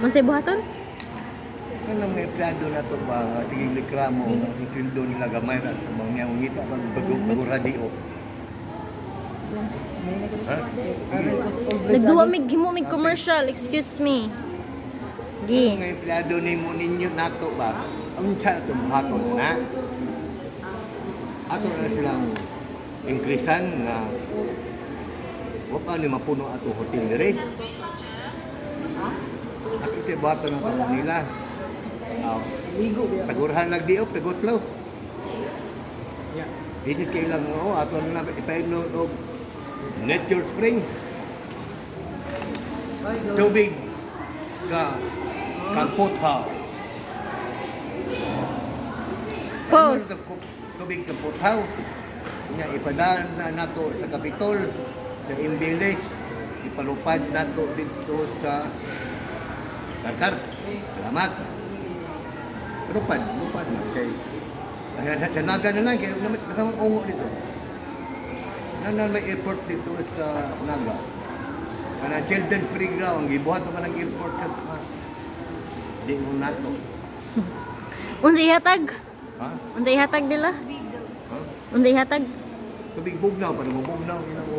Mansay buhaton? Kanang may empleyado na to ba, nga tiging likramo, ang sweldo nila gamay ra sa mga niyang ngita pag bago radio. Ha? Nagduwa mig himo mig commercial, excuse me. Gi. Ang empleyado nimo ninyo nato ba? Ang sa ito buhaton na. Ato na silang increasean nga wa pa ni mapuno ato hotel dire. Ako ito buhaton na ito nila. Tagurhan nagdiop, tagutlaw. Hindi kayo lang, ato na ipainom o nature spring. Tubig sa Kampothaw. Pause. Tubig Kampothaw. Nga ipadaan na nato sa Kapitol, sa Imbilis, ipalupad nato dito sa Qatar. Salamat. Lupad na kay. Ayan, sa Naga na lang, kaya nakamang ungo dito. Nanan may airport dito sa Naga. Kana Children's Playground, gibuhat naman ang airport sa di mo nato. Unsay hatag? Ha? Unsay hatag nila? Ha? Unsay hatag? Tubig bugnaw, pa mo bugnaw, ginang